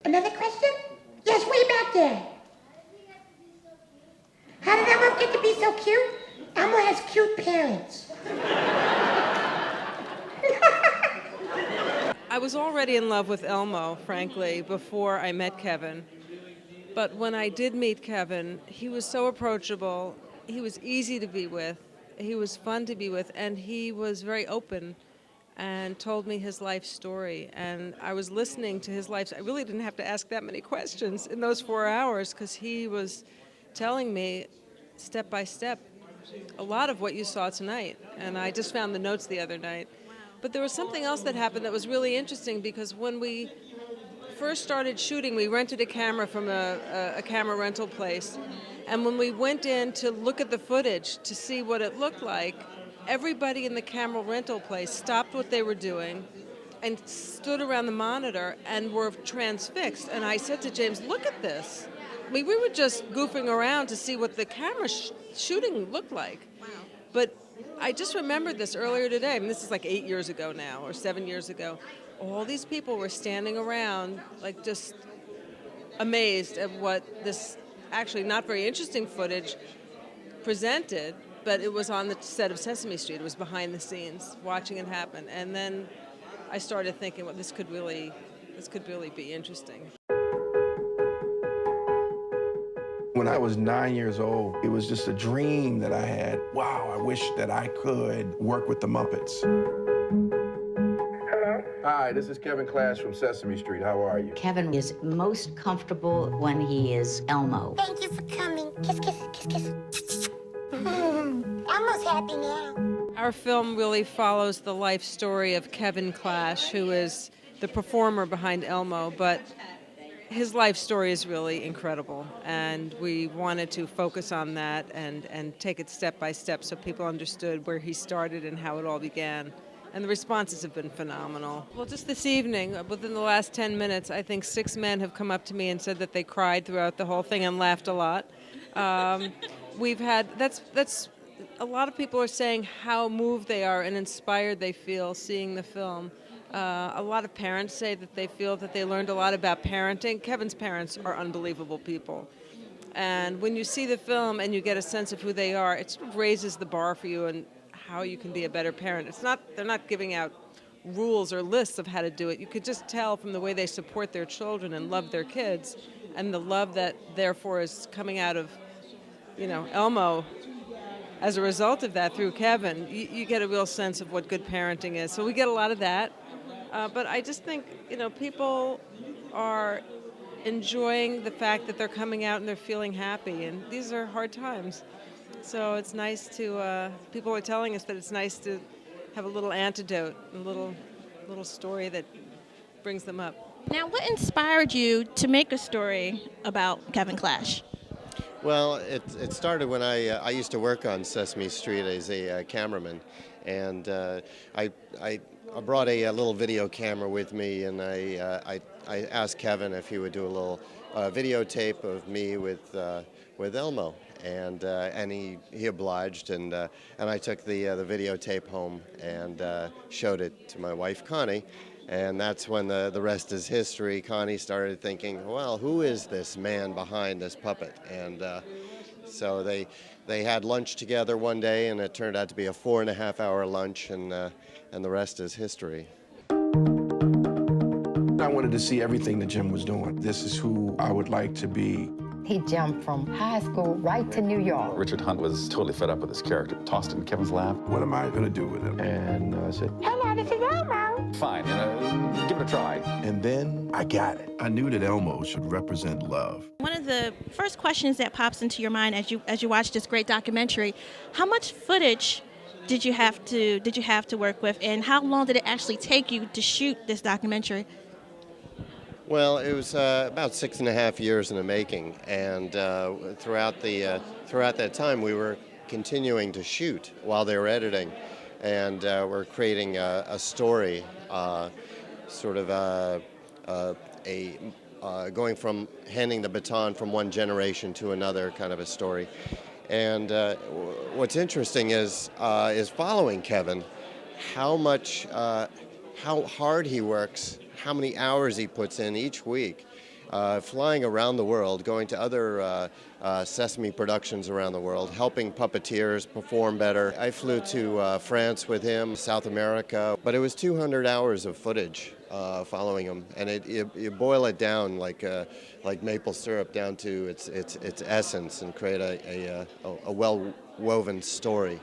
Another question? Yes, way back there. How did Elmo get to be so cute? Elmo has cute parents. I was already in love with Elmo, frankly, before I met Kevin. But when I did meet Kevin, he was so approachable. He was easy to be with. He was fun to be with, and he was very open and told me his life story. And I was listening to his life. I really didn't have to ask that many questions in those 4 hours because he was telling me step by step a lot of what you saw tonight. And I just found the notes the other night. But there was something else that happened that was really interesting because when we first started shooting, we rented a camera from a camera rental place. And when we went in to look at the footage to see what it looked like, everybody in the camera rental place stopped what they were doing and stood around the monitor and were transfixed. And I said to James, look at this. I mean, we were just goofing around to see what the camera shooting looked like. Wow. But I just remembered this earlier today. I mean, this is like 8 years ago now, or 7 years ago. All these people were standing around, like just amazed at what this actually not very interesting footage presented, but it was on the set of Sesame Street. It was behind the scenes, watching it happen. And then I started thinking, well, this could really be interesting. When I was 9 years old, it was just a dream that I had. Wow, I wish that I could work with the Muppets. Hello? Hi, this is Kevin Clash from Sesame Street. How are you? Kevin is most comfortable when he is Elmo. Thank you for coming. Kiss, kiss, kiss, kiss. Elmo's happy now. Our film really follows the life story of Kevin Clash, who is the performer behind Elmo, but his life story is really incredible, and we wanted to focus on that and take it step by step so people understood where he started and how it all began. And the responses have been phenomenal. Well, just this evening, within the last 10 minutes, I think 6 men have come up to me and said that they cried throughout the whole thing and laughed a lot. We've had, that's a lot of people are saying how moved they are and inspired they feel seeing the film. A lot of parents say that they feel that they learned a lot about parenting. Kevin's parents are unbelievable people. And when you see the film and you get a sense of who they are, it sort of raises the bar for you and how you can be a better parent. They're not giving out rules or lists of how to do it. You could just tell from the way they support their children and love their kids, and the love that therefore is coming out of, Elmo as a result of that through Kevin. You get a real sense of what good parenting is. So we get a lot of that. But I just think, people are enjoying the fact that they're coming out and they're feeling happy. And these are hard times. So it's nice to, people are telling us that it's nice to have a little antidote, a little story that brings them up. Now, what inspired you to make a story about Kevin Clash? Well, it started when I used to work on Sesame Street as a cameraman, and I brought a little video camera with me, and I asked Kevin if he would do a little videotape of me with Elmo, and he obliged, and I took the videotape home and showed it to my wife Connie. And that's when the rest is history. Connie started thinking, well, who is this man behind this puppet? And so they had lunch together one day, and it turned out to be a 4.5-hour lunch, and the rest is history. I wanted to see everything that Jim was doing. This is who I would like to be. He jumped from high school right to New York. Richard Hunt was totally fed up with his character, tossed it in Kevin's lap. What am I going to do with him? And I said, Hello, this is Elmo. Fine, give it a try. And then I got it. I knew that Elmo should represent love. One of the first questions that pops into your mind as you watch this great documentary, how much footage did you have to work with, and how long did it actually take you to shoot this documentary? Well, it was about 6.5 years in the making, and throughout that time, we were continuing to shoot while they were editing, and we're creating a story, going from handing the baton from one generation to another kind of a story. And what's interesting is following Kevin, how hard he works, how many hours he puts in each week, flying around the world, going to other Sesame productions around the world, helping puppeteers perform better. I flew to France with him, South America, but it was 200 hours of footage following him, and you boil it down like maple syrup down to its essence and create a well-woven story.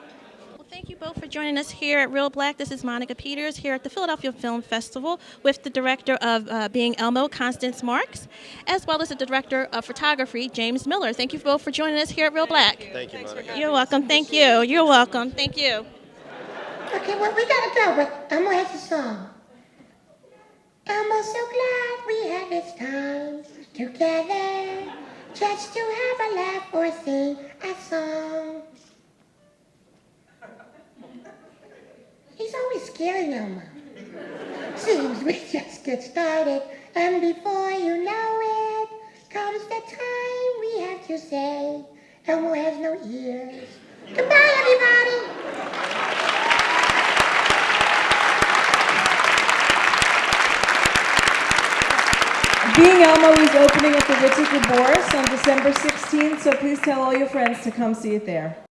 Thank you both for joining us here at Reelblack. This is Monica Peters here at the Philadelphia Film Festival with the director of Being Elmo, Constance Marks, as well as the director of photography, James Miller. Thank you both for joining us here at Reelblack. Thank you, Monica. You're welcome. Thank you. You're welcome. Thank you. Okay, well, we gotta go, but Elmo has a song. Elmo's so glad we have this time together, just to have a laugh or sing a song. He's always scaring Elmo. Seems we just get started, and before you know it, comes the time we have to say, Elmo has no ears. Goodbye, everybody! Being Elmo is opening at the Ritz Boris on December 16th, so please tell all your friends to come see it there.